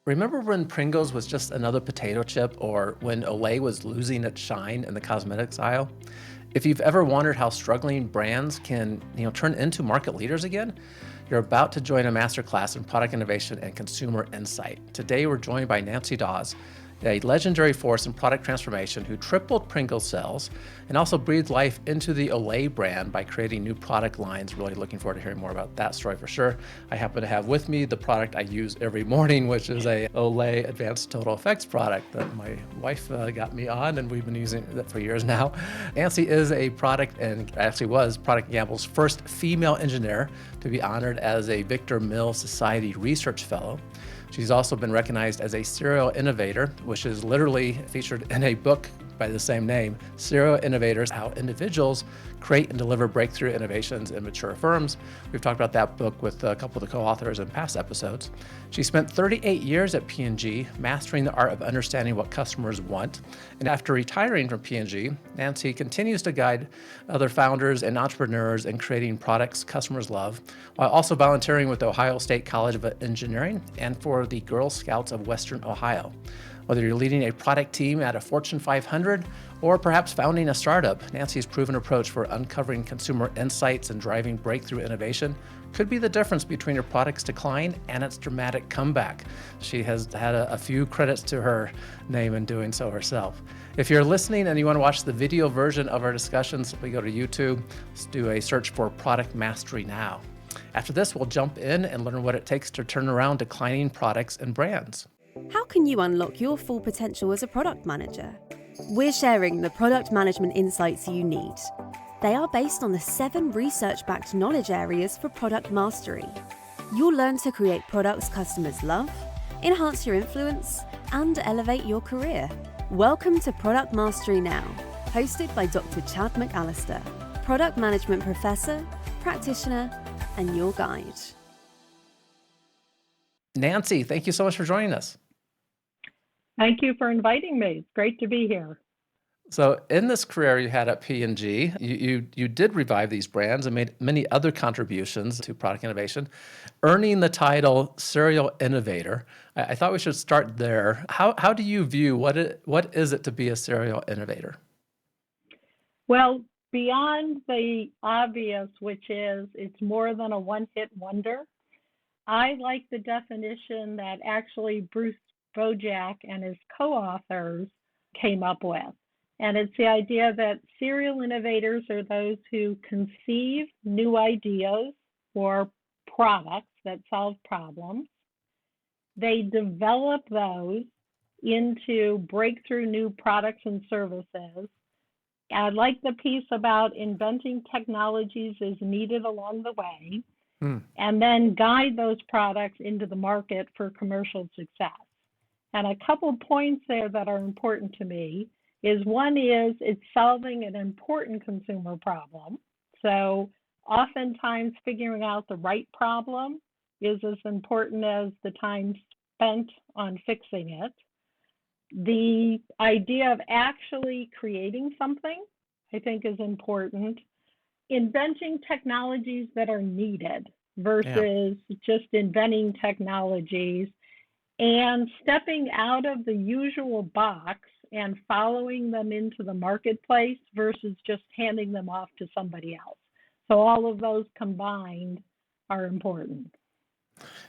Remember when Pringles was just another potato chip or when Olay was losing its shine in the cosmetics aisle? If you've ever wondered how struggling brands can, turn into market leaders again, you're about to join a masterclass in product innovation and consumer insight. Today, we're joined by Nancy Dawes, a legendary force in product transformation who tripled Pringles sales and also breathed life into the Olay brand by creating new product lines. Really looking forward to hearing more about that story for sure. I happen to have with me the product I use every morning, which is a Olay Advanced Total Effects product that my wife got me on, and we've been using that for years now. Nancy is a product and actually was Procter & Gamble's first female engineer to be honored as a Victor Mills Society Research Fellow. She's also been recognized as a serial innovator, which is literally featured in a book by the same name, Serial Innovators, How Individuals Create and Deliver Breakthrough Innovations in Mature Firms. We've talked about that book with a couple of the co-authors in past episodes. She spent 38 years at P&G, mastering the art of understanding what customers want. And after retiring from P&G, Nancy continues to guide other founders and entrepreneurs in creating products customers love, while also volunteering with the Ohio State College of Engineering and for the Girl Scouts of Western Ohio. Whether you're leading a product team at a Fortune 500 or perhaps founding a startup, Nancy's proven approach for uncovering consumer insights and driving breakthrough innovation could be the difference between your product's decline and its dramatic comeback. She has had a few credits to her name in doing so herself. If you're listening and you want to watch the video version of our discussion, simply go to YouTube, do a search for Product Mastery Now. After this, we'll jump in and learn what it takes to turn around declining products and brands. How can you unlock your full potential as a product manager? We're sharing the product management insights you need. They are based on the 7 research-backed knowledge areas for product mastery. You'll learn to create products customers love, enhance your influence, and elevate your career. Welcome to Product Mastery Now, hosted by Dr. Chad McAllister, product management professor, practitioner, and your guide. Nancy, thank you so much for joining us. Thank you for inviting me. It's great to be here. So in this career you had at P&G, you did revive these brands and made many other contributions to product innovation, earning the title Serial Innovator. I thought we should start there. How do you view what is it to be a serial innovator? Well, beyond the obvious, which is it's more than a one-hit wonder, I like the definition that actually Bruce Bojack and his co-authors came up with. And it's the idea that serial innovators are those who conceive new ideas or products that solve problems. They develop those into breakthrough new products and services. I like the piece about inventing technologies as needed along the way, and then guide those products into the market for commercial success. And a couple points there that are important to me is one is it's solving an important consumer problem. So oftentimes figuring out the right problem is as important as the time spent on fixing it. The idea of actually creating something, I think, is important. Inventing technologies that are needed versus just inventing technologies, and stepping out of the usual box and following them into the marketplace versus just handing them off to somebody else. So all of those combined are important.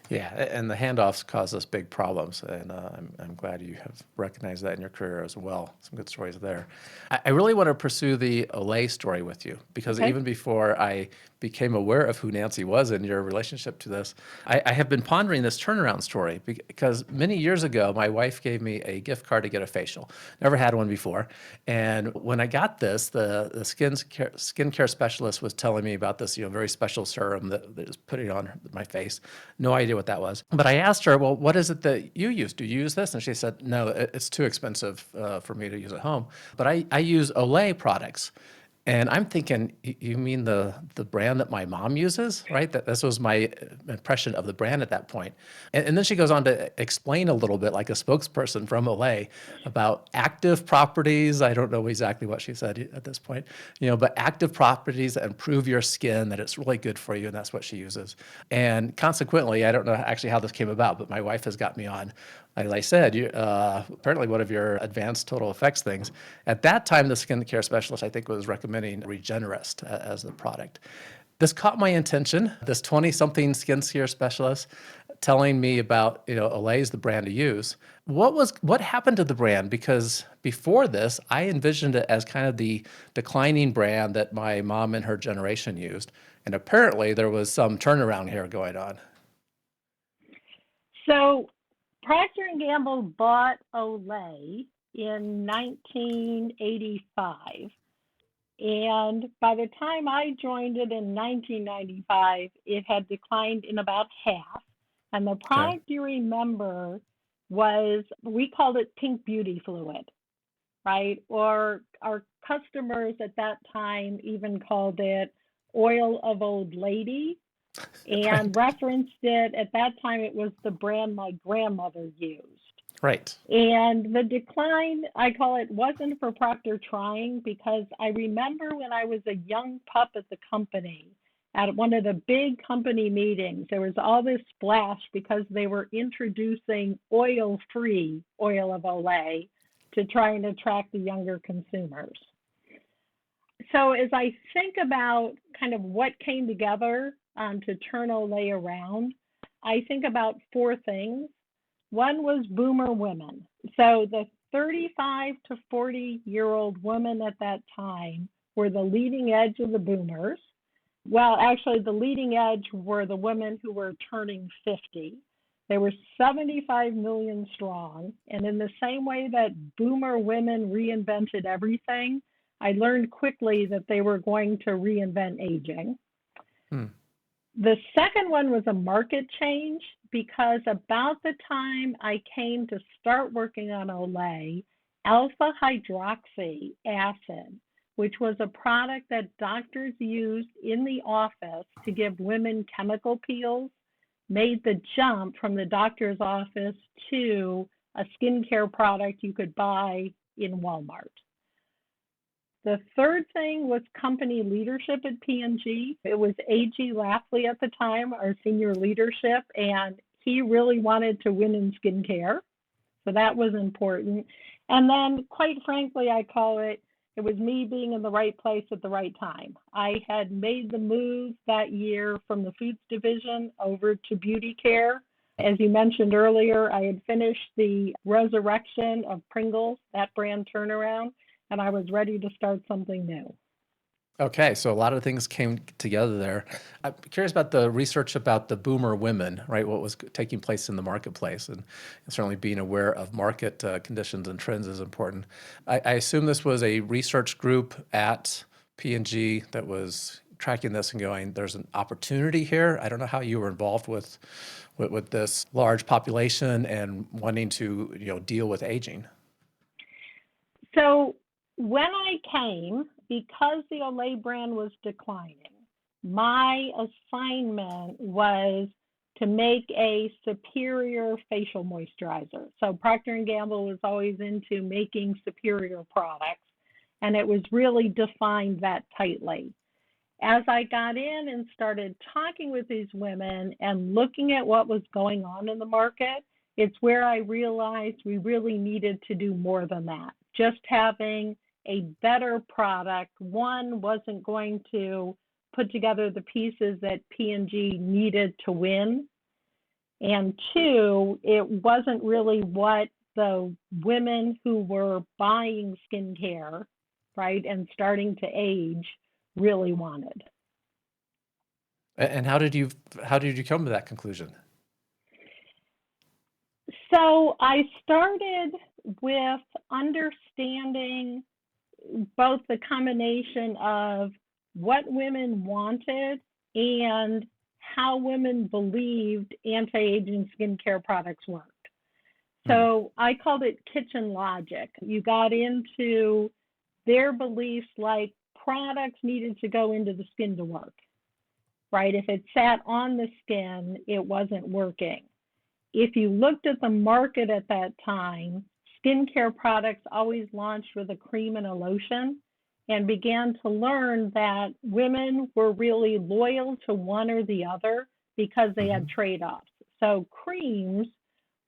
Yeah, and the handoffs cause us big problems, and I'm glad you have recognized that in your career as well. Some good stories there. I really want to pursue the Olay story with you, because even before I became aware of who Nancy was and your relationship to this, I have been pondering this turnaround story, because many years ago, my wife gave me a gift card to get a facial. Never had one before, and when I got this, the skincare specialist was telling me about this very special serum that is putting on my face. No idea what that was. But I asked her, well, what is it that you use? Do you use this? And she said, no, it's too expensive for me to use at home. But I use Olay products. And I'm thinking, you mean the brand that my mom uses, right? This was my impression of the brand at that point. And then she goes on to explain a little bit, like a spokesperson from Olay, about active properties. I don't know exactly what she said at this point, but active properties that improve your skin, that it's really good for you, and that's what she uses. And consequently, I don't know actually how this came about, but my wife has got me on As I said, apparently one of your advanced total effects things. At that time, the skincare specialist, I think, was recommending Regenerist as the product. This caught my attention, this 20-something skincare specialist telling me about, Olay is the brand to use. What happened to the brand? Because before this, I envisioned it as kind of the declining brand that my mom and her generation used. And apparently there was some turnaround here going on. So Procter & Gamble bought Olay in 1985. And by the time I joined it in 1995, it had declined in about half. And the product you remember was, we called it pink beauty fluid, right? Or our customers at that time even called it oil of old lady and referenced it. At that time, it was the brand my grandmother used. Right. And the decline, I call it, wasn't for Procter trying, because I remember when I was a young pup at the company, at one of the big company meetings, there was all this splash because they were introducing oil-free oil of Olay to try and attract the younger consumers. So as I think about kind of what came together to turn Olay around, I think about four things. One was boomer women. So the 35 to 40-year-old women at that time were the leading edge of the boomers. Well, actually, the leading edge were the women who were turning 50. They were 75 million strong. And in the same way that boomer women reinvented everything, I learned quickly that they were going to reinvent aging. The second one was a market change, because about the time I came to start working on Olay, alpha hydroxy acid, which was a product that doctors used in the office to give women chemical peels, made the jump from the doctor's office to a skincare product you could buy in Walmart. The third thing was company leadership at P&G. It was A.G. Lafley at the time, our senior leadership, and he really wanted to win in skincare. So that was important. And then, quite frankly, I call it, it was me being in the right place at the right time. I had made the move that year from the foods division over to beauty care. As you mentioned earlier, I had finished the resurrection of Pringles, that brand turnaround, and I was ready to start something new. Okay, so a lot of things came together there. I'm curious about the research about the boomer women, right? What was taking place in the marketplace, and certainly being aware of market conditions and trends is important. I assume this was a research group at P&G that was tracking this and going, there's an opportunity here. I don't know how you were involved with this large population and wanting to deal with aging. So when I came, because the Olay brand was declining, my assignment was to make a superior facial moisturizer. So Procter & Gamble was always into making superior products, and it was really defined that tightly. As I got in and started talking with these women and looking at what was going on in the market, it's where I realized we really needed to do more than that. Just having a better product, one, wasn't going to put together the pieces that P&G needed to win. And two, it wasn't really what the women who were buying skincare, right, and starting to age really wanted. And how did you come to that conclusion? So I started with understanding both the combination of what women wanted and how women believed anti-aging skincare products worked. So I called it kitchen logic. You got into their beliefs, like products needed to go into the skin to work, right? If it sat on the skin, it wasn't working. If you looked at the market at that time, skincare products always launched with a cream and a lotion, and began to learn that women were really loyal to one or the other because they had trade-offs. So creams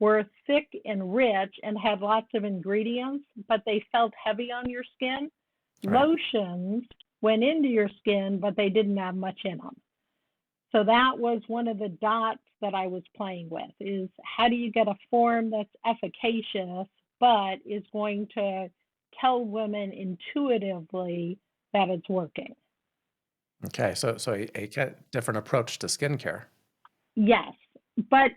were thick and rich and had lots of ingredients, but they felt heavy on your skin. Right. Lotions went into your skin, but they didn't have much in them. So that was one of the dots that I was playing with, is how do you get a form that's efficacious, but is going to tell women intuitively that it's working? Okay. So a different approach to skincare. Yes, but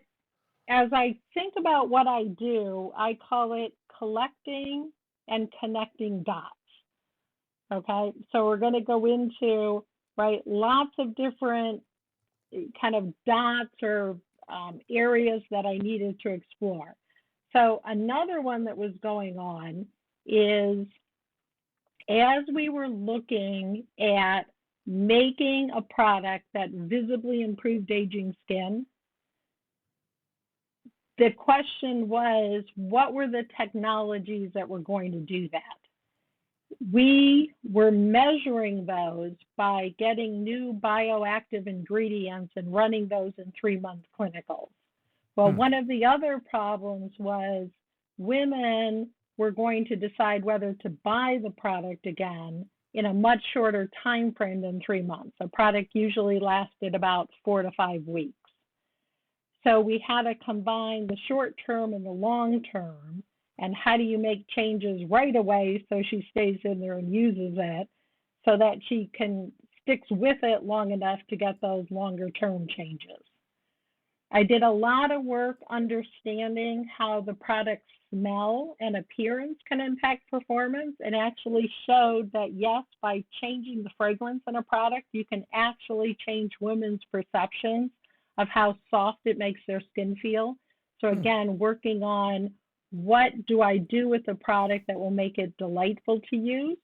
as I think about what I do, I call it collecting and connecting dots. Okay, so we're going to go into, right, lots of different kind of dots or areas that I needed to explore. So another one that was going on is, as we were looking at making a product that visibly improved aging skin, the question was, what were the technologies that were going to do that? We were measuring those by getting new bioactive ingredients and running those in 3-month clinicals. Well, one of the other problems was women were going to decide whether to buy the product again in a much shorter time frame than 3 months. A product usually lasted about 4 to 5 weeks. So we had to combine the short term and the long term, and how do you make changes right away so she stays in there and uses it so that she sticks with it long enough to get those longer term changes. I did a lot of work understanding how the product's smell and appearance can impact performance, and actually showed that yes, by changing the fragrance in a product, you can actually change women's perceptions of how soft it makes their skin feel. So again, working on what do I do with the product that will make it delightful to use.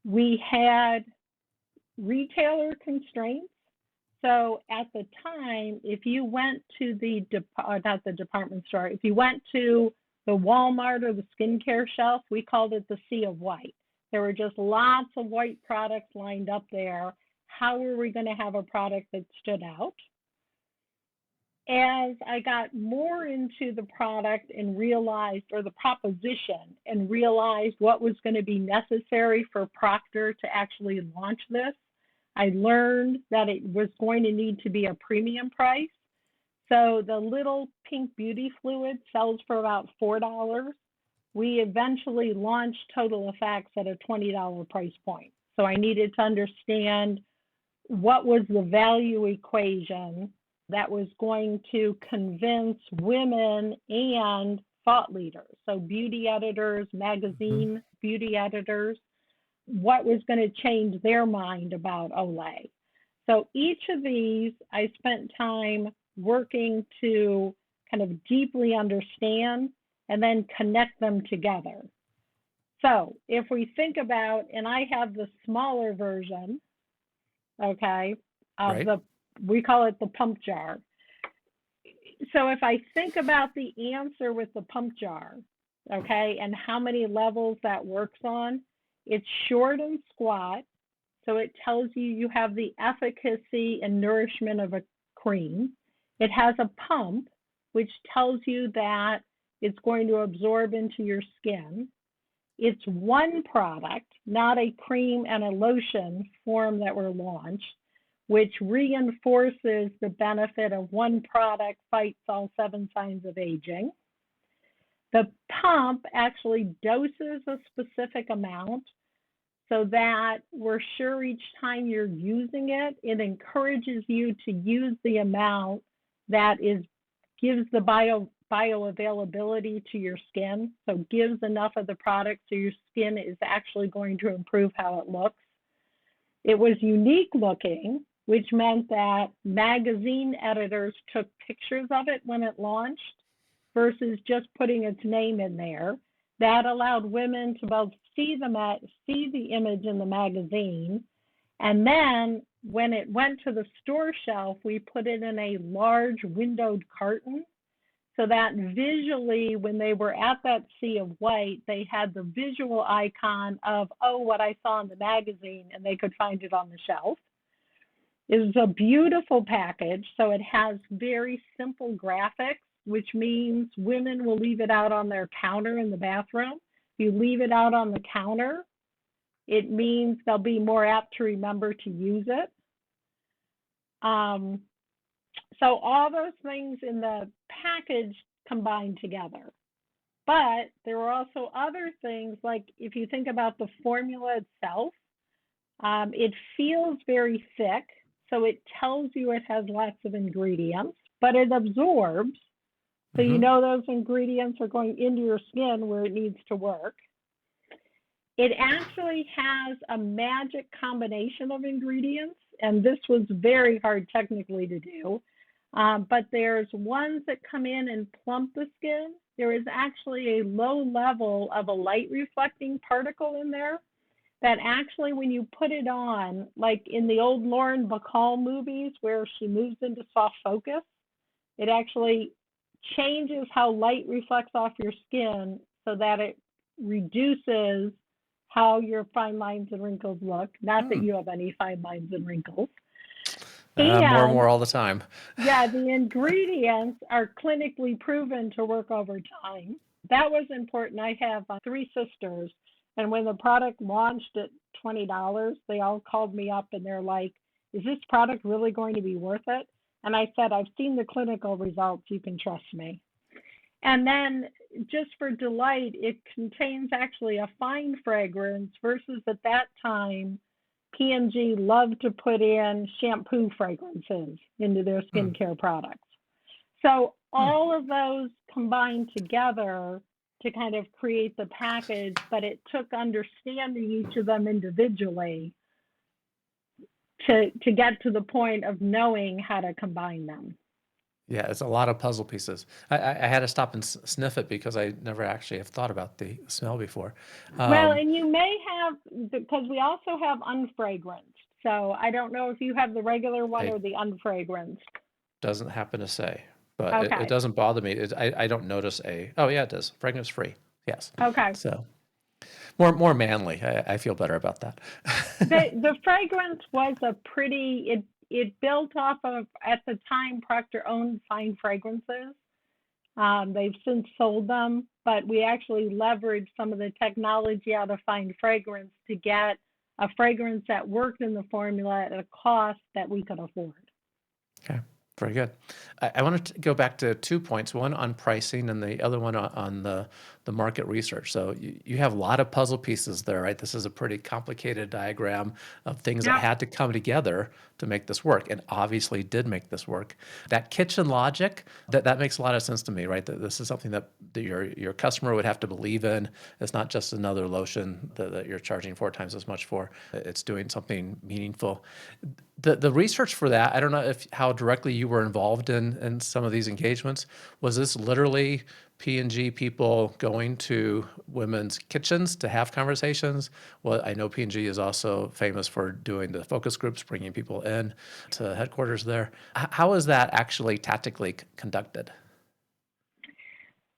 We had retailer constraints. So at the time, if you went to not the department store, if you went to the Walmart or the skincare shelf, we called it the sea of white. There were just lots of white products lined up there. How were we going to have a product that stood out? As I got more into the product and realized, or the proposition, and realized what was going to be necessary for Procter to actually launch this, I learned that it was going to need to be a premium price. So the little pink beauty fluid sells for about $4. We eventually launched Total Effects at a $20 price point. So I needed to understand what was the value equation that was going to convince women and thought leaders, so beauty editors, magazine beauty editors, what was going to change their mind about Olay. So each of these, I spent time working to kind of deeply understand and then connect them together. So if we think about, and I have the smaller version, okay, of Right. we call it the pump jar. So if I think about the answer with the pump jar, okay, and how many levels that works on, it's short and squat. So it tells you have the efficacy and nourishment of a cream. It has a pump, which tells you that it's going to absorb into your skin. It's one product, not a cream and a lotion form that were launched, which reinforces the benefit of one product fights all 7 signs of aging. The pump actually doses a specific amount so that we're sure each time you're using it, it encourages you to use the amount that gives the bioavailability to your skin, so gives enough of the product so your skin is actually going to improve how it looks. It was unique looking, which meant that magazine editors took pictures of it when it launched versus just putting its name in there. That allowed women to both see the image in the magazine, and then when it went to the store shelf, we put it in a large windowed carton so that visually, when they were at that sea of white, they had the visual icon of, oh, what I saw in the magazine, and they could find it on the shelf. It was a beautiful package, so it has very simple graphics which means women will leave it out on their counter in the bathroom. If you leave it out on the counter, it means they'll be more apt to remember to use it. So all those things in the package combined together. But there were also other things, like if you think about the formula itself, it feels very thick, so it tells you it has lots of ingredients, but it absorbs. So you know those ingredients are going into your skin where it needs to work. It actually has a magic combination of ingredients, and this was very hard technically to do. But there's ones that come in and plump the skin. There is actually a low level of a light reflecting particle in there that actually, when you put it on, like in the old Lauren Bacall movies where she moves into soft focus, it actually changes how light reflects off your skin so that it reduces how your fine lines and wrinkles look. Not that you have any fine lines and wrinkles. More and more all the time. Yeah, the ingredients are clinically proven to work over time. That was important. I have 3 sisters, and when the product launched at $20, they all called me up and they're like, is this product really going to be worth it? And I said, I've seen the clinical results. You can trust me. And then just for delight, it contains actually a fine fragrance versus at that time, P&G loved to put in shampoo fragrances into their skincare products. So all of those combined together to kind of create the package, but it took understanding each of them individually to get to the point of knowing how to combine them. Yeah, it's a lot of puzzle pieces. I had to stop and sniff it because I never actually have thought about the smell before. Well, and you may have, because we also have unfragranced. So I don't know if you have the regular one or the unfragranced. Doesn't happen to say, but Okay. it doesn't bother me. I don't notice oh yeah, it does. Fragrance free. Yes. Okay. So more manly. I feel better about that. The fragrance was a pretty, it built off of, at the time, Procter owned fine fragrances. They've since sold them, but we actually leveraged some of the technology out of fine fragrance to get a fragrance that worked in the formula at a cost that we could afford. Okay, very good. I wanted to go back to 2 points, one on pricing and the other one on the market research. So you have a lot of puzzle pieces there, right? This is a pretty complicated diagram of things that had to come together to make this work, and obviously did make this work. That kitchen logic, that makes a lot of sense to me, right? That this is something that your customer would have to believe in. It's not just another lotion that you're charging 4 times as much for. It's doing something meaningful. The research for that, I don't know how directly you were involved in some of these engagements. Was this literally P&G people going to women's kitchens to have conversations? Well, I know P&G is also famous for doing the focus groups, bringing people in to headquarters there. How is that actually tactically conducted?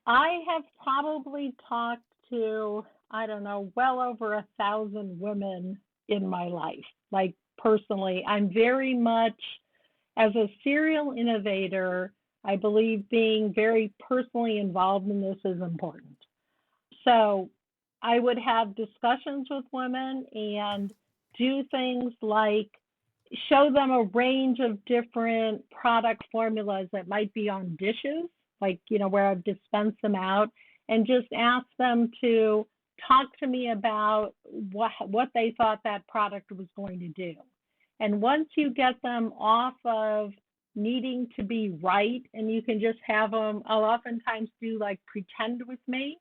I have probably talked to, I don't know, well over 1,000 women in my life. Like personally, I'm very much, as a serial innovator, I believe being very personally involved in this is important. So I would have discussions with women and do things like show them a range of different product formulas that might be on dishes, like, where I've dispensed them out, and just ask them to talk to me about what they thought that product was going to do. And once you get them off of needing to be right, and you can just have them, I'll oftentimes do like pretend with me,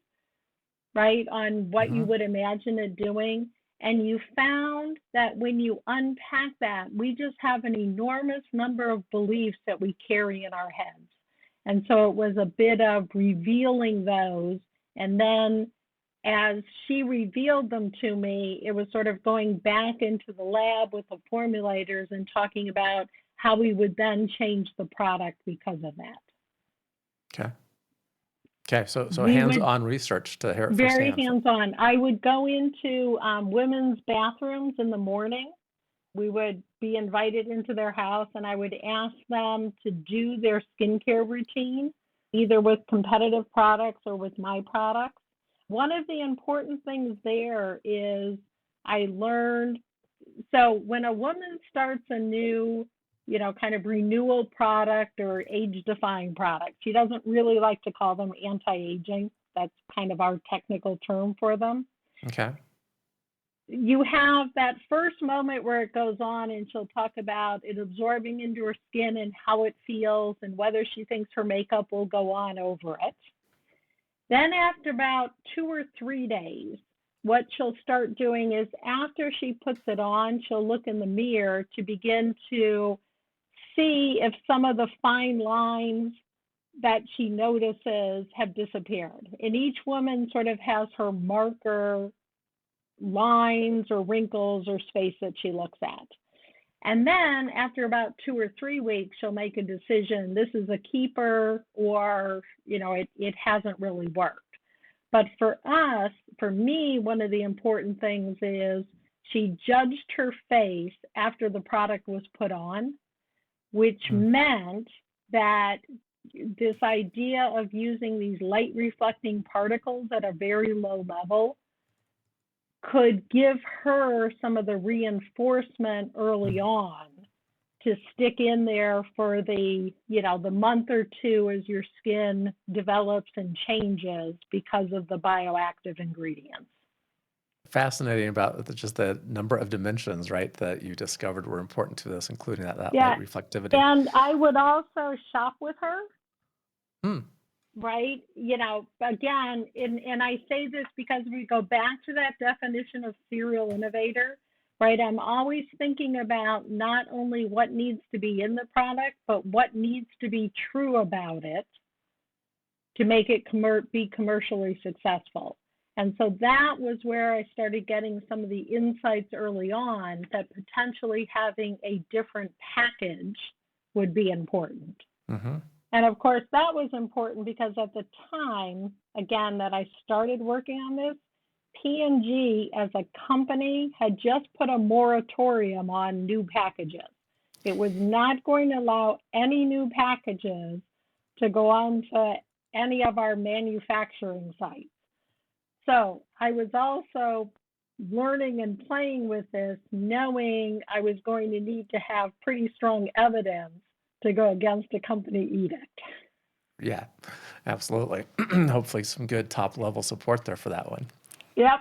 right, on what you would imagine it doing. And you found that when you unpack that, we just have an enormous number of beliefs that we carry in our heads. And so it was a bit of revealing those. And then as she revealed them to me, it was sort of going back into the lab with the formulators and talking about how we would then change the product because of that. Okay, so hands-on research to hear it firsthand. Very hands-on. I would go into women's bathrooms in the morning. We would be invited into their house, and I would ask them to do their skincare routine. either with competitive products or with my products. One of the important things there is I learned, so when a woman starts a new, kind of renewal product or age-defying product, she doesn't really like to call them anti-aging. That's kind of our technical term for them. Okay. You have that first moment where it goes on and she'll talk about it absorbing into her skin and how it feels and whether she thinks her makeup will go on over it. Then after about 2 or 3 days, what she'll start doing is after she puts it on, she'll look in the mirror to begin to see if some of the fine lines that she notices have disappeared. And each woman sort of has her marker lines or wrinkles or space that she looks at. And then after about 2 or 3 weeks, she'll make a decision, this is a keeper or, it hasn't really worked. But for us, for me, one of the important things is she judged her face after the product was put on, which meant that this idea of using these light reflecting particles at a very low level could give her some of the reinforcement early on to stick in there for the month or two as your skin develops and changes because of the bioactive ingredients. Fascinating about just the number of dimensions, right, that you discovered were important to this, including that Yeah. light reflectivity. And I would also shop with her. Hmm. Right? Again, and I say this because we go back to that definition of serial innovator, right? I'm always thinking about not only what needs to be in the product, but what needs to be true about it to make it be commercially successful. And so that was where I started getting some of the insights early on that potentially having a different package would be important. Mm-hmm. And of course, that was important because at the time, again, that I started working on this, P&G as a company had just put a moratorium on new packages. It was not going to allow any new packages to go on to any of our manufacturing sites. So I was also learning and playing with this, knowing I was going to need to have pretty strong evidence to go against a company edict. Yeah, absolutely. Hopefully some good top level support there for that one. Yep.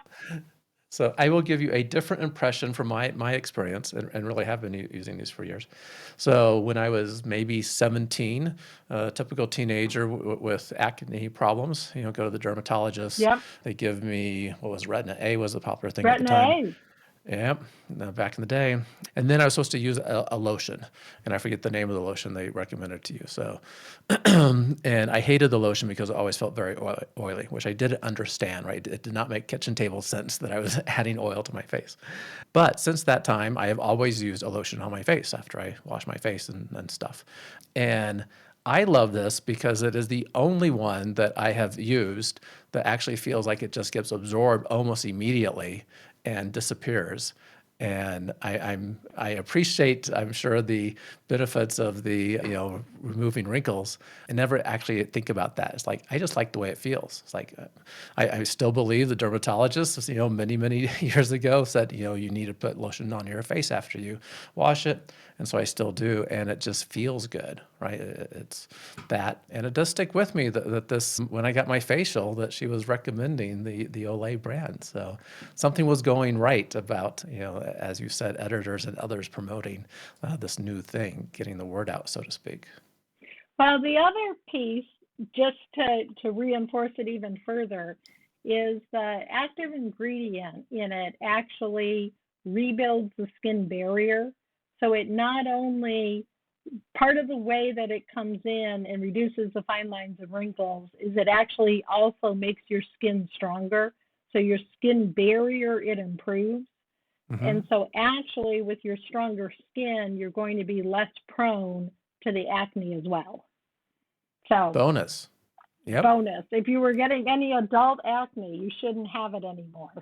So I will give you a different impression from my experience and really have been using these for years. So when I was maybe 17, a typical teenager with acne problems, go to the dermatologist. Yep. They give me, what was Retina A was the popular thing at the time. Retinol A. Yep, back in the day. And then I was supposed to use a lotion, and I forget the name of the lotion they recommended to you. So, and I hated the lotion because it always felt very oily, which I didn't understand, right? It did not make kitchen table sense that I was adding oil to my face. But since that time, I have always used a lotion on my face after I wash my face and stuff. And I love this because it is the only one that I have used that actually feels like it just gets absorbed almost immediately and disappears. And I appreciate, I'm sure, the benefits of the, removing wrinkles. I never actually think about that. It's like, I just like the way it feels. It's like, I still believe the dermatologist, many, many years ago said, you need to put lotion on your face after you wash it. And so I still do. And it just feels good, right? It's that. And it does stick with me that this, when I got my facial, that she was recommending the Olay brand. So something was going right about, as you said, editors and others promoting this new thing, getting the word out, so to speak. Well, the other piece, just to reinforce it even further, is the active ingredient in it actually rebuilds the skin barrier. So it not only, part of the way that it comes in and reduces the fine lines and wrinkles is it actually also makes your skin stronger. So your skin barrier, it improves. Mm-hmm. And so actually with your stronger skin, you're going to be less prone to the acne as well. So bonus. Yep. Bonus. If you were getting any adult acne, you shouldn't have it anymore.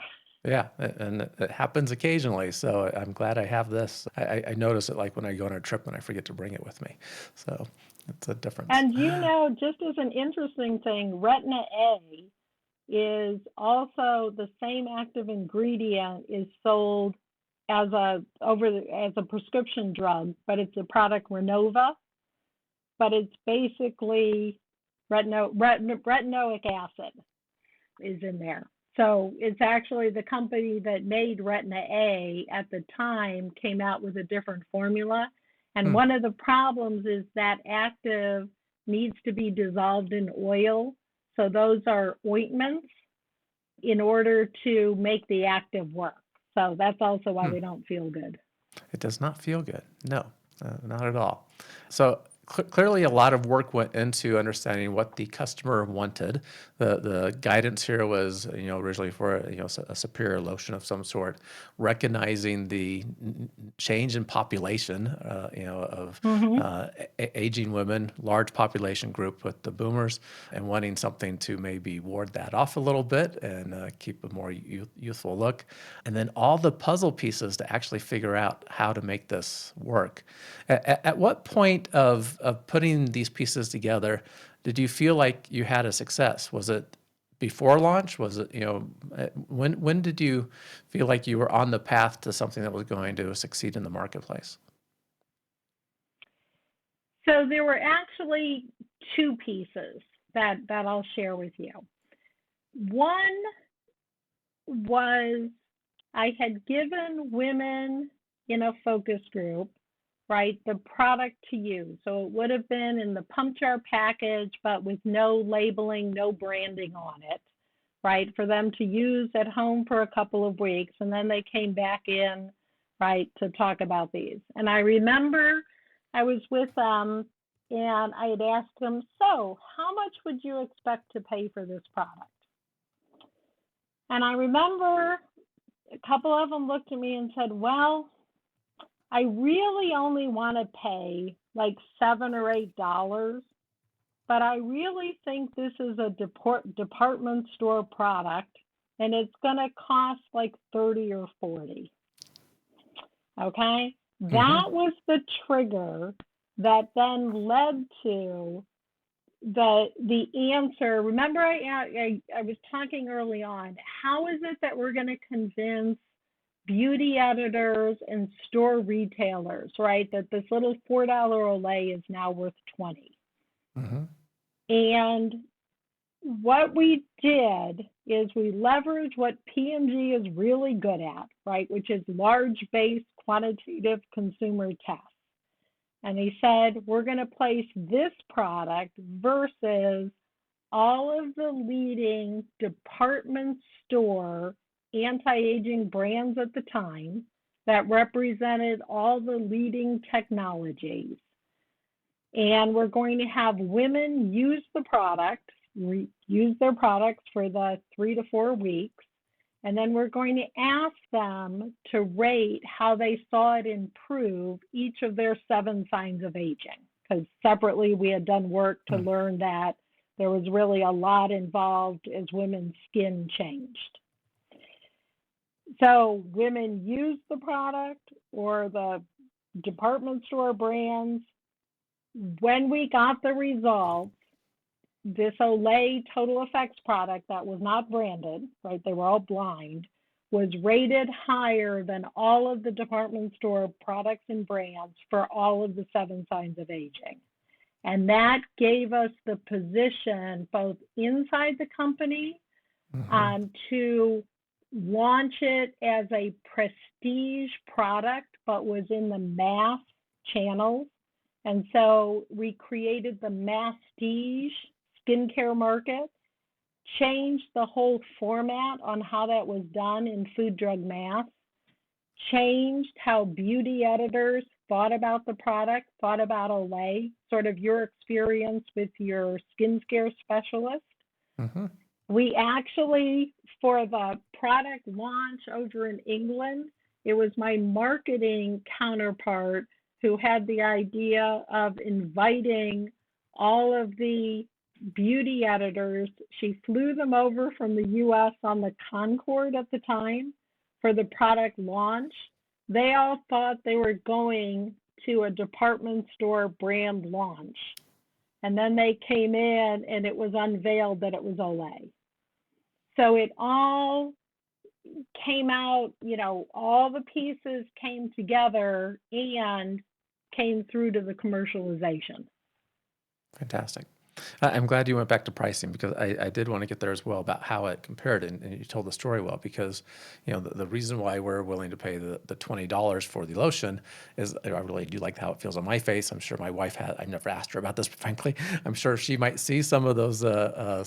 Yeah, and it happens occasionally. So I'm glad I have this. I notice it like when I go on a trip and I forget to bring it with me. So it's a difference. And just as an interesting thing, Retina A is also the same active ingredient is sold as a prescription drug, but it's a product Renova, but it's basically retinoic acid is in there. So it's actually the company that made Retina A at the time came out with a different formula. And Hmm. one of the problems is that active needs to be dissolved in oil. So those are ointments in order to make the active work. So that's also why Hmm. they don't feel good. It does not feel good. No, not at all. So clearly, a lot of work went into understanding what the customer wanted. The guidance here was, originally for a superior lotion of some sort, recognizing the change in population, of Mm-hmm. aging women, large population group with the boomers, and wanting something to maybe ward that off a little bit and keep a more youthful look. And then all the puzzle pieces to actually figure out how to make this work. At what point of putting these pieces together did you feel like you had a success? Was it before launch? Was it, when did you feel like you were on the path to something that was going to succeed in the marketplace? So there were actually two pieces that I'll share with you. One was I had given women in a focus group, right, the product to use. So it would have been in the pump jar package, but with no labeling, no branding on it, right, for them to use at home for a couple of weeks. And then they came back in, right, to talk about these. And I remember I was with them and I had asked them, so how much would you expect to pay for this product? And I remember a couple of them looked at me and said, well, I really only want to pay like $7 or $8, but I really think this is a department store product and it's going to cost like 30 or 40. Okay? Mm-hmm. That was the trigger that then led to the answer. Remember, I was talking early on. How is it that we're going to convince beauty editors and store retailers, right, that this little $4 Olay is now worth 20? Mm-hmm. And what we did is we leveraged what P&G is really good at, right, which is large-based quantitative consumer tests. And he said, we're going to place this product versus all of the leading department store anti-aging brands at the time that represented all the leading technologies. And we're going to have women use the product, use their products for the 3 to 4 weeks. And then we're going to ask them to rate how they saw it improve each of their 7 signs of aging. Because separately, we had done work to learn that there was really a lot involved as women's skin changed. So women used the product or the department store brands. When we got the results, this Olay Total Effects product that was not branded, right, they were all blind, was rated higher than all of the department store products and brands for all of the 7 signs of aging. And that gave us the position both inside the company to launch it as a prestige product, but was in the mass channels. And so we created the masstige skincare market, changed the whole format on how that was done in food, drug, mass, changed how beauty editors thought about the product, thought about Olay, sort of your experience with your skincare specialist. Mm-hmm. We actually, for the product launch over in England, it was my marketing counterpart who had the idea of inviting all of the beauty editors. She flew them over from the US on the Concorde at the time for the product launch. They all thought they were going to a department store brand launch. And then they came in and it was unveiled that it was Olay. So it all came out, all the pieces came together and came through to the commercialization. Fantastic. I'm glad you went back to pricing, because I did want to get there as well about how it compared, and you told the story well, because the reason why we're willing to pay the $20 for the lotion is I really do like how it feels on my face. I'm sure my wife I've never asked her about this, but frankly, I'm sure she might see some of those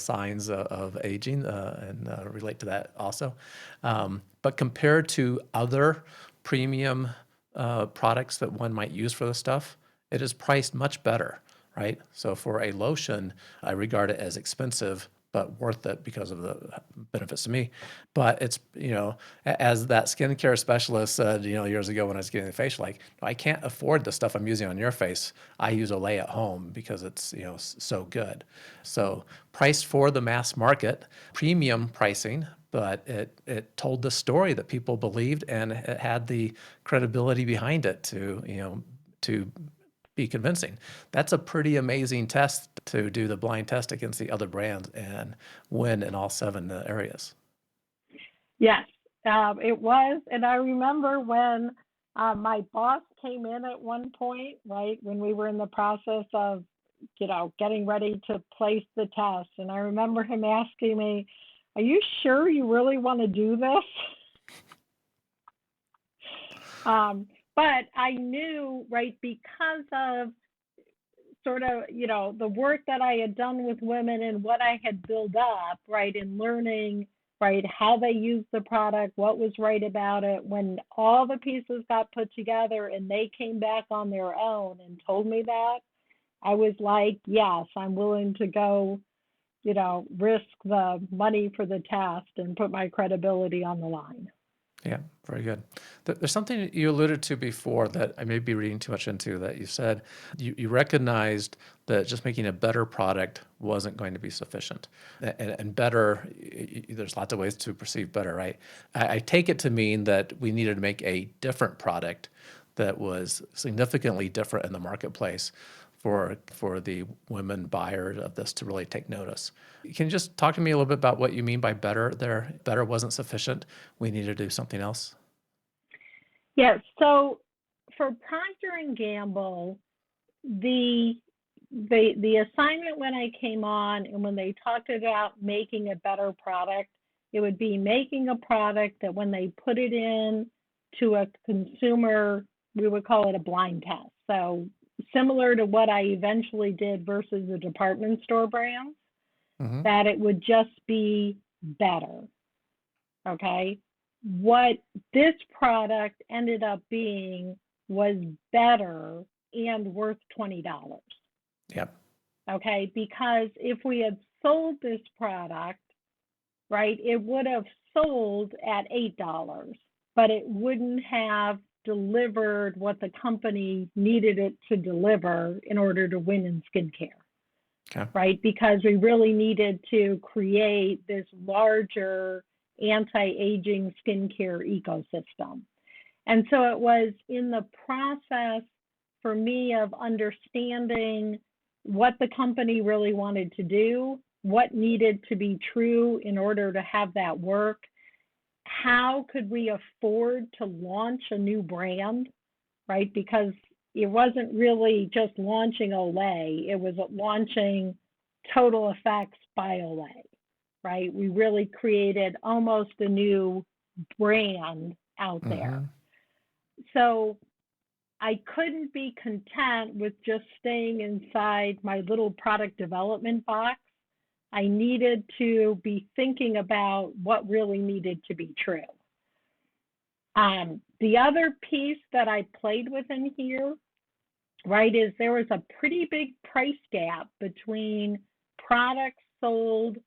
signs of aging and relate to that also. But compared to other premium products that one might use for this stuff, it is priced much better. Right? So for a lotion, I regard it as expensive, but worth it because of the benefits to me. But it's, as that skincare specialist said, years ago when I was getting the facial, like, I can't afford the stuff I'm using on your face. I use Olay at home because it's, so good. So priced for the mass market, premium pricing, but it told the story that people believed, and it had the credibility behind it to be convincing. That's a pretty amazing test to do the blind test against the other brands and win in all 7 areas. Yes, it was. And I remember when my boss came in at one point, right, when we were in the process of, getting ready to place the test. And I remember him asking me, "Are you sure you really want to do this?" But I knew, right, because of sort of, the work that I had done with women and what I had built up, right, in learning, right, how they use the product, what was right about it, when all the pieces got put together and they came back on their own and told me that, I was like, yes, I'm willing to go, risk the money for the test and put my credibility on the line. Yeah, very good. There's something you alluded to before that I may be reading too much into, that you said you recognized that just making a better product wasn't going to be sufficient. And better, there's lots of ways to perceive better, right? I take it to mean that we needed to make a different product that was significantly different in the marketplace for the women buyers of this to really take notice. Can you just talk to me a little bit about what you mean by better there? Better wasn't sufficient. We need to do something else. Yes. So for Procter and Gamble, the assignment when I came on and when they talked about making a better product, it would be making a product that when they put it in to a consumer, we would call it a blind test. So similar to what I eventually did versus the department store brands, that it would just be better. Okay. What this product ended up being was better and worth $20. Yep. Okay. Because if we had sold this product, right, it would have sold at $8, but it wouldn't have delivered what the company needed it to deliver in order to win in skincare. Okay. Right? Because we really needed to create this larger anti-aging skincare ecosystem. And so it was in the process for me of understanding what the company really wanted to do, what needed to be true in order to have that work. How could we afford to launch a new brand, right? Because it wasn't really just launching Olay, it was launching Total Effects by Olay, right? We really created almost a new brand out there. So I couldn't be content with just staying inside my little product development box. I needed to be thinking about what really needed to be true. The other piece that I played with in here, right, is there was a pretty big price gap between products sold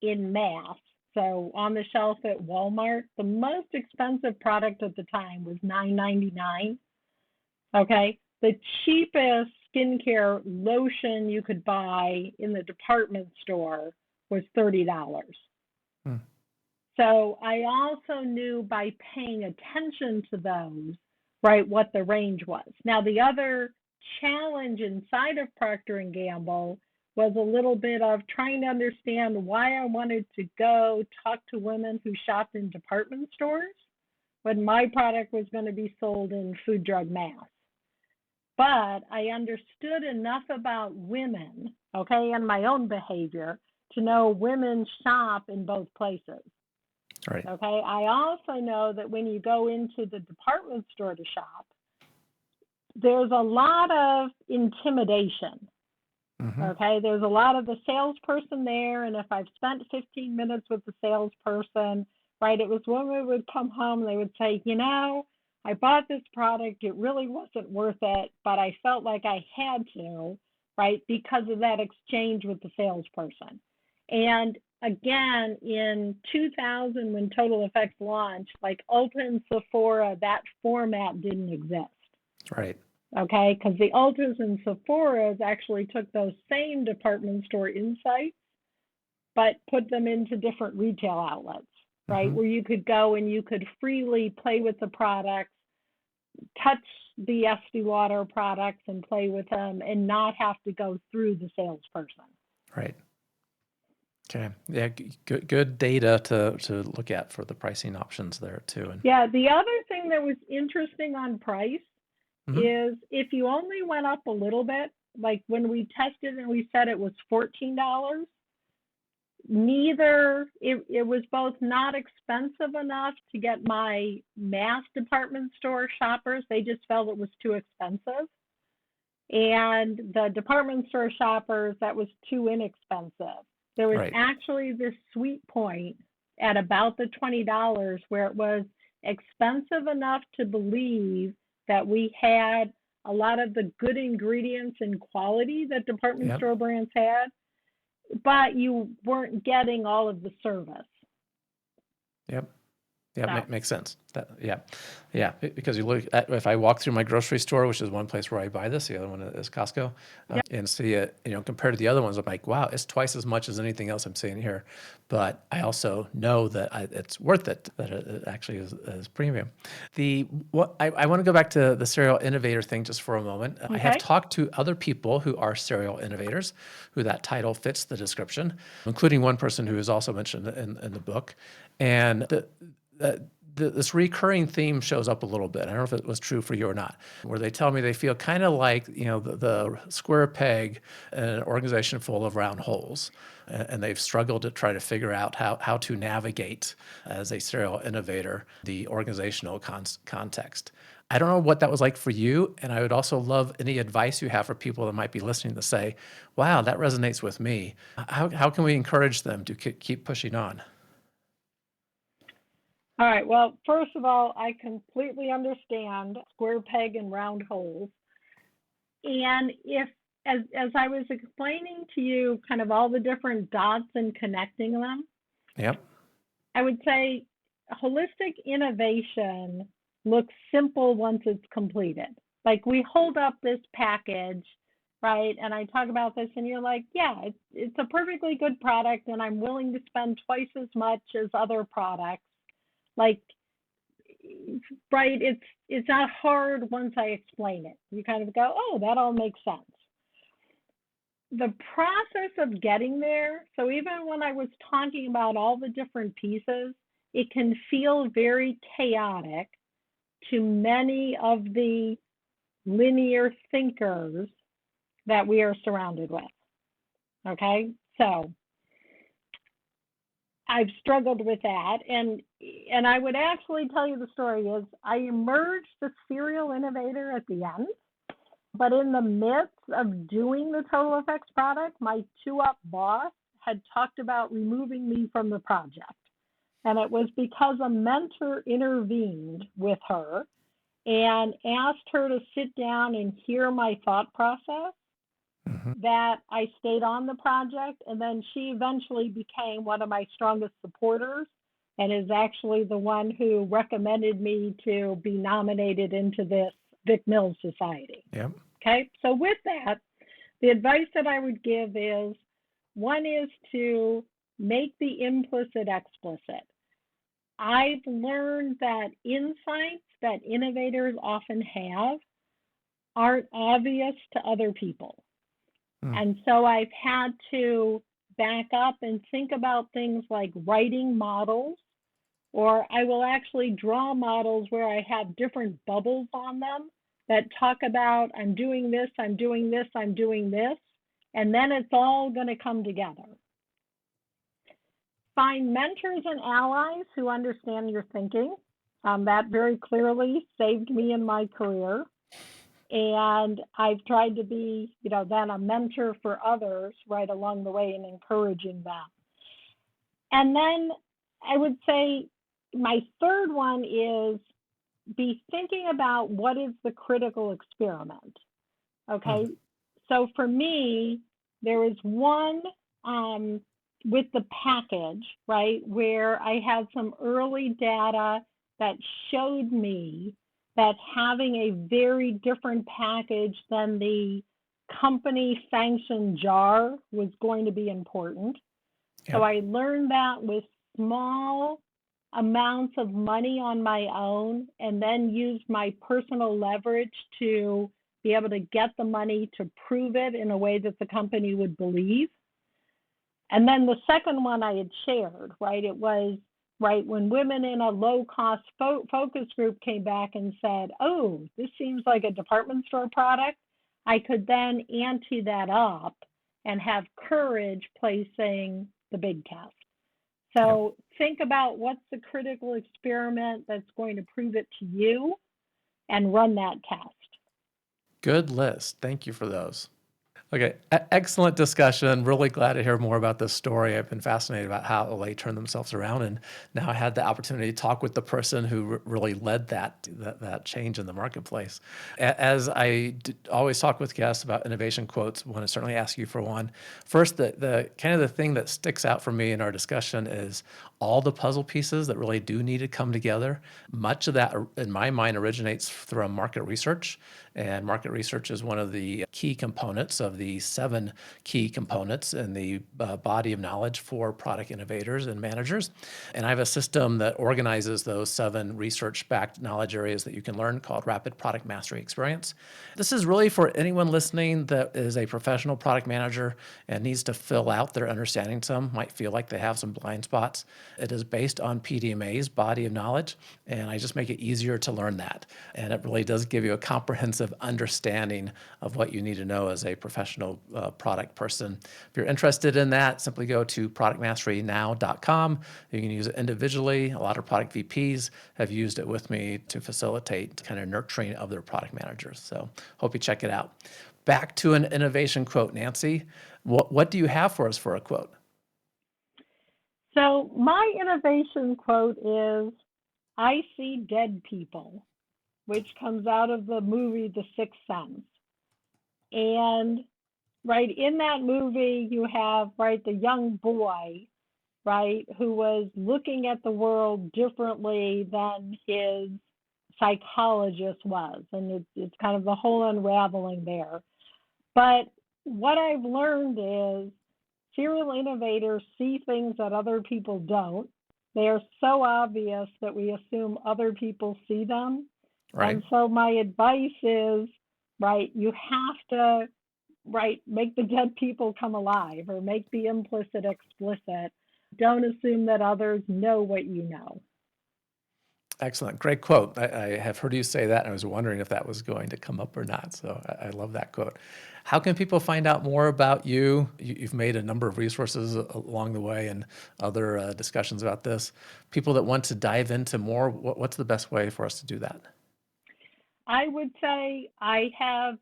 in mass. So on the shelf at Walmart, the most expensive product at the time was $9.99. Okay, the cheapest skincare lotion you could buy in the department store was $30. Hmm. So I also knew by paying attention to those, right, what the range was. Now, the other challenge inside of Procter and Gamble was a little bit of trying to understand why I wanted to go talk to women who shopped in department stores when my product was going to be sold in food, drug, mass. But I understood enough about women, okay, and my own behavior to know women shop in both places. Right. Okay, I also know that when you go into the department store to shop, there's a lot of intimidation. Mm-hmm. Okay, there's a lot of the salesperson there, and if I've spent 15 minutes with the salesperson, right, it was when we would come home, they would say, you know, I bought this product, it really wasn't worth it, but I felt like I had to, right, because of that exchange with the salesperson. And again, in 2000, when Total Effects launched, like Ulta and Sephora, that format didn't exist. Right. Okay, because the Ultas and Sephoras actually took those same department store insights, but put them into different retail outlets, right, Mm-hmm. where you could go and you could freely play with the products, touch the Estee Lauder products and play with them and not have to go through the salesperson. Right. Okay. Yeah. Good data to look at for the pricing options there too. And Yeah, the other thing that was interesting on price mm-hmm. is if you only went up a little bit, like when we tested and we said it was $14, it was both not expensive enough to get my mass department store shoppers, they just felt it was too expensive. And the department store shoppers, that was too inexpensive. There was Right. actually this sweet point at about the $20 where it was expensive enough to believe that we had a lot of the good ingredients and quality that department Yep. store brands had, but you weren't getting all of the service. Yep. Yeah, So, makes sense. Yeah. Because you look at, if I walk through my grocery store, which is one place where I buy this, the other one is Costco, yep. and see it, compared to the other ones, I'm like, wow, it's twice as much as anything else I'm seeing here. But I also know that it's worth it, that it actually is premium. I want to go back to the serial innovator thing just for a moment. I have Okay. talked to other people who are serial innovators, who that title fits the description, including one person who is also mentioned in the book, and this recurring theme shows up a little bit. I don't know if it was true for you or not, where they tell me they feel kind of like, the square peg in an organization full of round holes. And they've struggled to try to figure out how to navigate as a serial innovator the organizational context. I don't know what that was like for you. And I would also love any advice you have for people that might be listening to say, wow, that resonates with me. How can we encourage them to keep pushing on? All right. Well, first of all, I completely understand square peg and round holes. And as I was explaining to you kind of all the different dots and connecting them, Yep. I would say holistic innovation looks simple once it's completed. Like we hold up this package, right? And I talk about this and you're like, yeah, it's a perfectly good product and I'm willing to spend twice as much as other products. Like, right, it's not hard once I explain it. You kind of go, oh, that all makes sense. The process of getting there, so even when I was talking about all the different pieces, it can feel very chaotic to many of the linear thinkers that we are surrounded with. Okay, so I've struggled with that, and I would actually tell you the story is I emerged a serial innovator at the end, but in the midst of doing the Total Effects product, my 2-up boss had talked about removing me from the project, and it was because a mentor intervened with her and asked her to sit down and hear my thought process. Mm-hmm. That I stayed on the project, and then she eventually became one of my strongest supporters and is actually the one who recommended me to be nominated into this Vic Mills Society. Yep. Okay, so with that, the advice that I would give is, one is to make the implicit explicit. I've learned that insights that innovators often have aren't obvious to other people. Hmm. And so I've had to back up and think about things like writing models, or I will actually draw models where I have different bubbles on them that talk about, I'm doing this, I'm doing this, I'm doing this, and then it's all going to come together. Find mentors and allies who understand your thinking. That very clearly saved me in my career. And I've tried to be, then a mentor for others right along the way and encouraging them. And then I would say my third one is be thinking about what is the critical experiment. Okay. So for me, there is one with the package, right, where I had some early data that showed me that having a very different package than the company sanctioned jar was going to be important. Yep. So I learned that with small amounts of money on my own, and then used my personal leverage to be able to get the money to prove it in a way that the company would believe. And then the second one I had shared, right? It was, right, when women in a low-cost focus group came back and said, oh, this seems like a department store product, I could then ante that up and have courage placing the big test. So think about what's the critical experiment that's going to prove it to you and run that test. Good list. Thank you for those. Okay, excellent discussion. Really glad to hear more about this story. I've been fascinated about how Olay turned themselves around, and now I had the opportunity to talk with the person who really led that change in the marketplace. As I always talk with guests about innovation quotes, I want to certainly ask you for one. First, the kind of the thing that sticks out for me in our discussion is all the puzzle pieces that really do need to come together. Much of that, in my mind, originates from market research. And market research is one of the key components of the 7 key components in the body of knowledge for product innovators and managers. And I have a system that organizes those 7 research-backed knowledge areas that you can learn called Rapid Product Mastery Experience. This is really for anyone listening that is a professional product manager and needs to fill out their understanding some, might feel like they have some blind spots. It is based on PDMA's body of knowledge, and I just make it easier to learn that. And it really does give you a comprehensive understanding of what you need to know as a professional product person. If you're interested in that, simply go to productmasterynow.com. You can use it individually. A lot of product VPs have used it with me to facilitate kind of nurturing of their product managers. So hope you check it out. Back to an innovation quote, Nancy. What do you have for us for a quote? So my innovation quote is, I see dead people, which comes out of the movie The Sixth Sense. And right in that movie, you have, right, the young boy, right, who was looking at the world differently than his psychologist was. And it's kind of the whole unraveling there. But what I've learned is serial innovators see things that other people don't. They are so obvious that we assume other people see them. Right. And so my advice is, right, you have to, right, make the dead people come alive, or make the implicit explicit. Don't assume that others know what you know. Excellent. Great quote. I have heard you say that, and I was wondering if that was going to come up or not. So I love that quote. How can people find out more about you? You've made a number of resources along the way and other discussions about this. People that want to dive into more, what's the best way for us to do that? I would say I have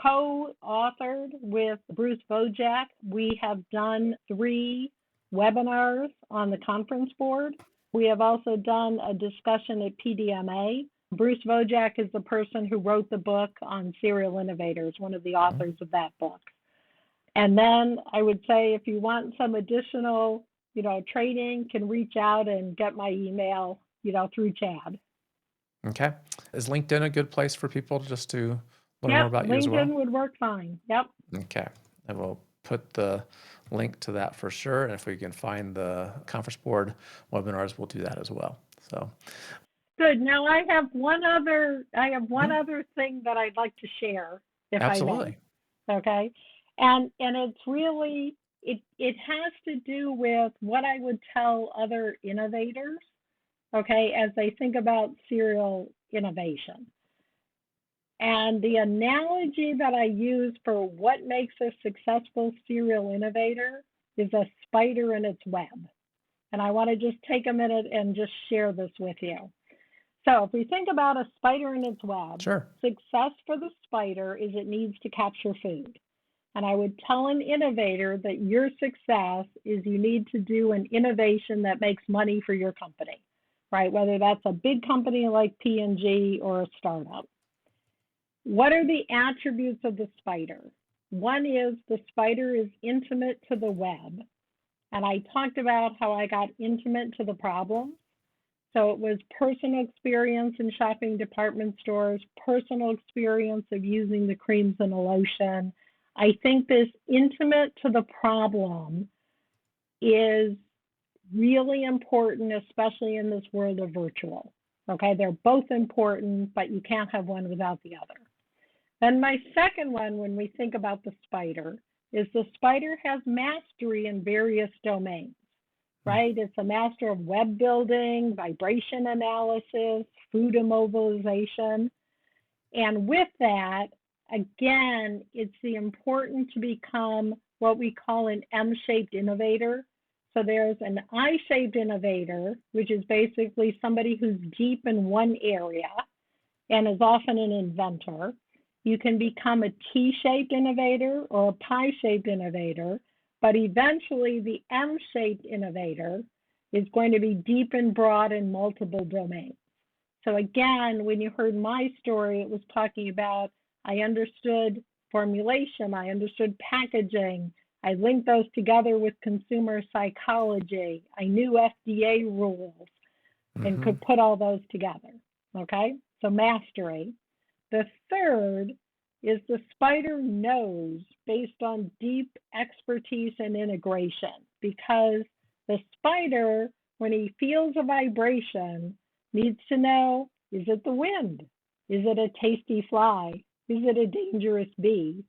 co-authored with Bruce Wojak. We have done 3 webinars on the conference board. We have also done a discussion at PDMA. Bruce Wojak is the person who wrote the book on serial innovators, one of the authors of that book. And then I would say, if you want some additional, training, can reach out and get my email, through Chad. Okay. Is LinkedIn a good place for people just to learn more Yep, about you as well? LinkedIn would work fine. Yep. Okay. I will put the link to that for sure. And if we can find the conference board webinars, we'll do that as well. So Good. Now I have one other mhm, thing that I'd like to share, if I may. absolutely. Okay. And it's really it has to do with what I would tell other innovators, okay, as they think about serial innovation. And the analogy that I use for what makes a successful serial innovator is a spider in its web. And I want to just take a minute and just share this with you. So if we think about a spider in its web, Sure. success for the spider is it needs to capture food. And I would tell an innovator that your success is you need to do an innovation that makes money for your company, right? Whether that's a big company like P&G or a startup. What are the attributes of the spider? One is the spider is intimate to the web. And I talked about how I got intimate to the problem. So it was personal experience in shopping department stores, personal experience of using the creams and a lotion. I think this intimate to the problem is really important, especially in this world of virtual. Okay, they're both important, but you can't have one without the other. Then my second one, when we think about the spider, is the spider has mastery in various domains, right? It's a master of web building, vibration analysis, food immobilization. And with that, again, it's the important to become what we call an M-shaped innovator. So there's an I-shaped innovator, which is basically somebody who's deep in one area and is often an inventor. You can become a T-shaped innovator or a pie-shaped innovator, but eventually the M-shaped innovator is going to be deep and broad in multiple domains. So again, when you heard my story, it was talking about I understood formulation, I understood packaging, I linked those together with consumer psychology, I knew FDA rules and Mm-hmm. could put all those together, okay? So mastery. The third is the spider knows based on deep expertise and integration, because the spider, when he feels a vibration, needs to know, is it the wind? Is it a tasty fly? Is it a dangerous bee?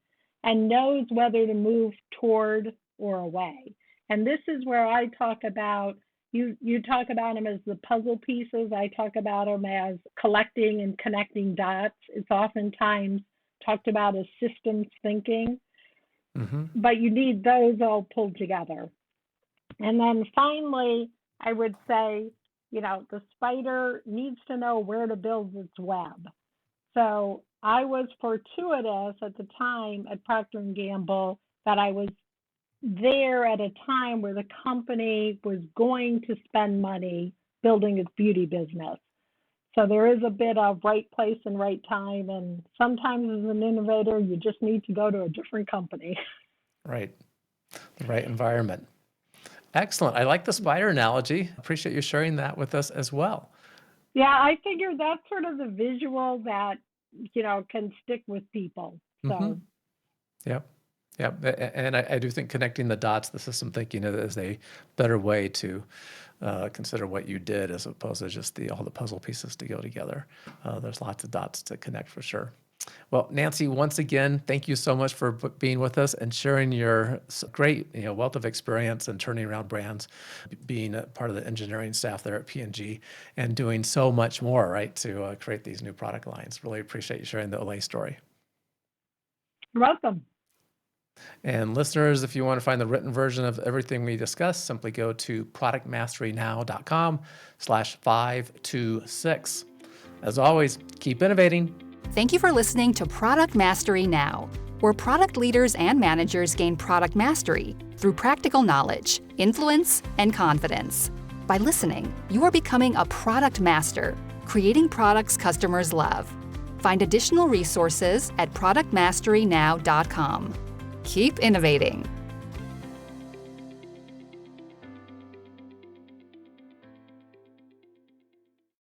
And knows whether to move toward or away. And this is where I talk about, you talk about them as the puzzle pieces. I talk about them as collecting and connecting dots. It's oftentimes talked about as systems thinking, Mm-hmm. but you need those all pulled together. And then finally, I would say, the spider needs to know where to build its web. So I was fortuitous at the time at Procter & Gamble that I was there at a time where the company was going to spend money building its beauty business. So there is a bit of right place and right time. And sometimes as an innovator, you just need to go to a different company. Right. The right environment. Excellent. I like the spider analogy. Appreciate you sharing that with us as well. Yeah, I figure that's sort of the visual that, can stick with people. Mm-hmm. So, Yep. Yep. And I do think connecting the dots, the system thinking is a better way to consider what you did as opposed to just all the puzzle pieces to go together. There's lots of dots to connect for sure. Well, Nancy, once again, thank you so much for being with us and sharing your great wealth of experience in turning around brands, being a part of the engineering staff there at P&G, and doing so much more, right, to create these new product lines. Really appreciate you sharing the Olay story. you're welcome. And listeners, if you want to find the written version of everything we discussed, simply go to productmasterynow.com/526. As always, keep innovating. Thank you for listening to Product Mastery Now, where product leaders and managers gain product mastery through practical knowledge, influence, and confidence. By listening, you are becoming a product master, creating products customers love. Find additional resources at productmasterynow.com. Keep innovating.